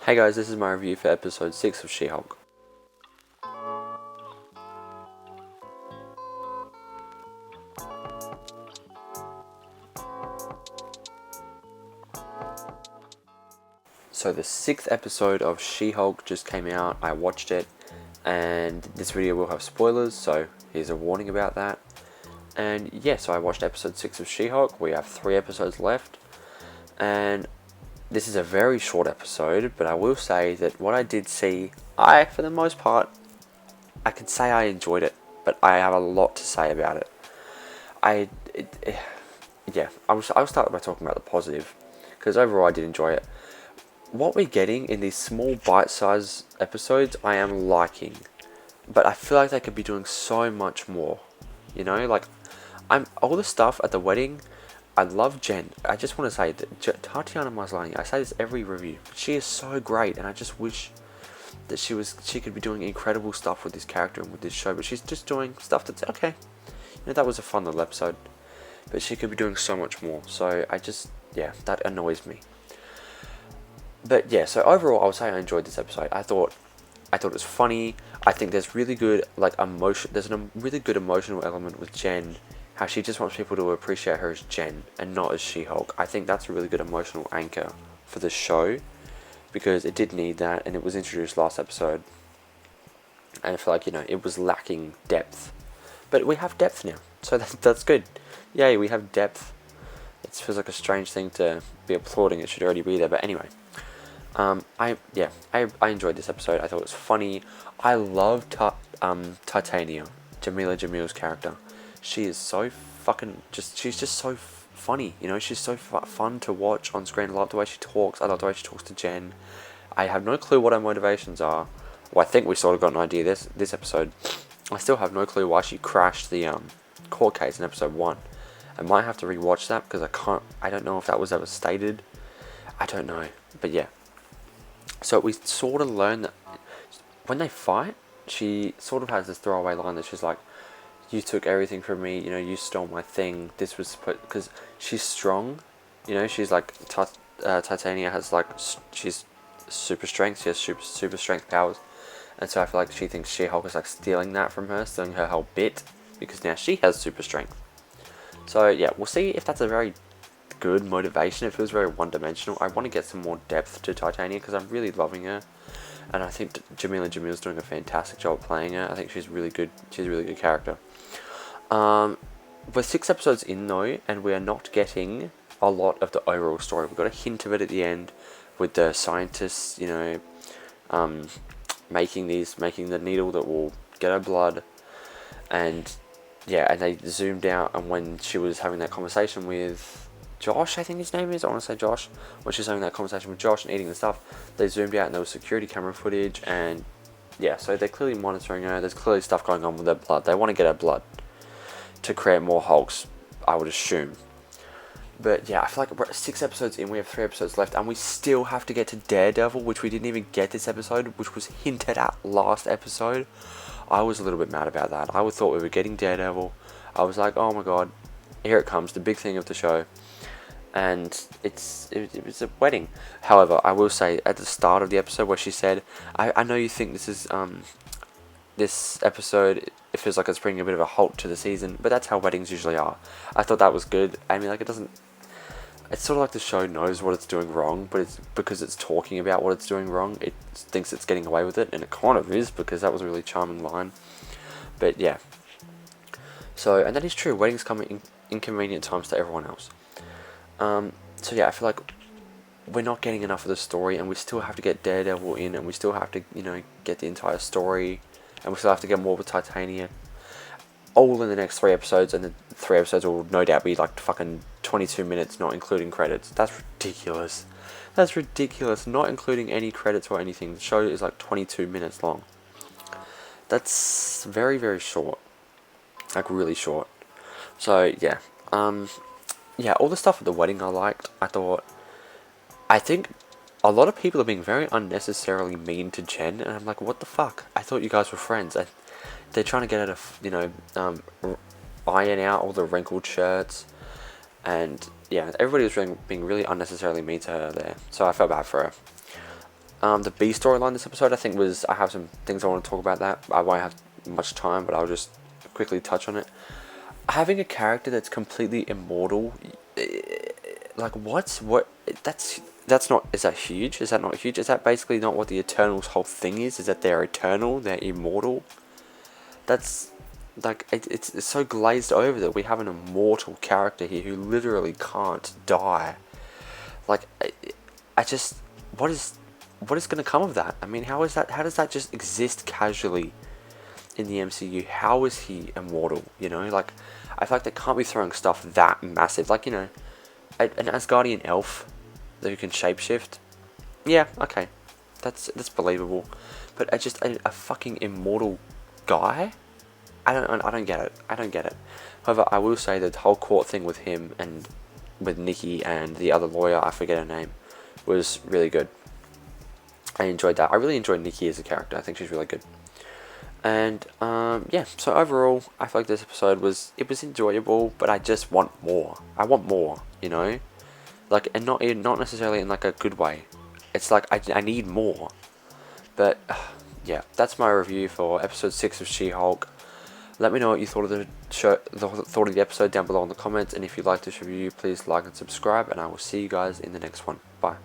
Hey guys, this is my review for episode 6 of She-Hulk. So the 6th episode of She-Hulk just came out, I watched it, and this video will have spoilers, so here's a warning about that. And yeah, so I watched episode 6 of She-Hulk, we have 3 episodes left, and this is a very short episode, but I will say that what I did see, for the most part, I can say I enjoyed it, but I have a lot to say about it. I'll start by talking about the positive, because overall I did enjoy it. What we're getting in these small bite-sized episodes, I am liking, but I feel like they could be doing so much more. You know, like all the stuff at the wedding. I love Jen. I just want to say that Tatiana Maslany, I say this every review, but she is so great, and I just wish that she could be doing incredible stuff with this character and with this show, but she's just doing stuff that's okay. You know, that was a fun little episode, but she could be doing so much more. So that annoys me. But yeah, so overall, I would say I enjoyed this episode. I thought it was funny. I think there's really good emotion. There's a really good emotional element with Jen. How she just wants people to appreciate her as Jen and not as She-Hulk. I think that's a really good emotional anchor for the show, because it did need that, and it was introduced last episode. And I feel like, it was lacking depth. But we have depth now, so that's good. Yay, we have depth. It feels like a strange thing to be applauding. It should already be there, but anyway. I enjoyed this episode. I thought it was funny. I love Titania, Jamila Jamil's character. She is so she's just so funny, she's so fun to watch on screen. I love the way she talks. I love the way she talks to Jen. I have no clue what her motivations are. Well, I think we sort of got an idea this episode. I still have no clue why she crashed the court case in episode 1. I might have to rewatch that because I don't know if that was ever stated. I don't know, but yeah. So we sort of learn that when they fight, she sort of has this throwaway line that she's like, "You took everything from me, you stole my thing. This was because she's strong, she's like Titania has she's super strength. She has super strength powers, and so I feel like she thinks She-Hulk is stealing that from her, stealing her whole bit, because now she has super strength. So yeah, we'll see if that's a very good motivation. It feels very one-dimensional. I want to get some more depth to Titania because I'm really loving her, and I think Jamila Jamil's doing a fantastic job playing her. I think she's really good. She's a really good character. We're 6 episodes in though, and we are not getting a lot of the overall story. We've got a hint of it at the end with the scientists, making the needle that will get her blood, and they zoomed out, and when she was having that conversation with Josh, I think his name is, I want to say Josh, when she was having that conversation with Josh and eating the stuff, they zoomed out and there was security camera footage, and so they're clearly monitoring her. There's clearly stuff going on with her blood. They want to get her blood to create more Hulks, I would assume. But yeah, I feel like we're 6 episodes in, we have 3 episodes left, and we still have to get to Daredevil, which we didn't even get this episode, which was hinted at last episode. I was a little bit mad about that. I thought we were getting Daredevil. I was like, oh my god, here it comes, the big thing of the show. And it was a wedding. However, I will say at the start of the episode where she said, I know you think this is this episode, it feels like it's bringing a bit of a halt to the season, but that's how weddings usually are. I thought that was good. I mean, it's sort of like the show knows what it's doing wrong, but it's because it's talking about what it's doing wrong, it thinks it's getting away with it, and it kind of is, because that was a really charming line. But yeah. So, and that is true, weddings come in inconvenient times to everyone else. So yeah, I feel like we're not getting enough of the story, and we still have to get Daredevil in, and we still have to, get the entire story, and we still have to get more with Titania. All in the next 3 episodes, and the 3 episodes will no doubt be fucking 22 minutes, not including credits. That's ridiculous. That's ridiculous, not including any credits or anything. The show is 22 minutes long. That's very, very short. Really short. So yeah, all the stuff at the wedding I liked. I think a lot of people are being very unnecessarily mean to Jen, and I'm like, what the fuck? I thought you guys were friends. They're trying to get her to, iron out all the wrinkled shirts, and everybody was being really unnecessarily mean to her there. So I felt bad for her. The B storyline this episode, I think, was, I have some things I want to talk about that. I won't have much time, but I'll just quickly touch on it. Having a character that's completely immortal, like what? That's not. Is that huge? Is that not huge? Is that basically not what the Eternals' whole thing is? Is that they're eternal, they're immortal? That's like it's so glazed over that we have an immortal character here who literally can't die. Like, I just, what is going to come of that? I mean, how is that? How does that just exist casually in the MCU? How is he immortal? You know, like, I feel like they can't be throwing stuff that massive. Like, you know, an Asgardian elf who can shapeshift. Yeah, okay, that's believable. But a fucking immortal guy. I don't get it. I don't get it. However, I will say that the whole court thing with him and with Nikki and the other lawyer, I forget her name, was really good. I enjoyed that. I really enjoyed Nikki as a character. I think she's really good. And yeah, so overall, I feel like this episode was enjoyable, but I just want more. I want more, you know, like, and not necessarily in like a good way. It's like I need more. But yeah, that's my review for episode 6 of She-Hulk. Let me know what you thought of the show, thought of the episode down below in the comments, and if you like this review, please like and subscribe, and I will see you guys in the next one. Bye.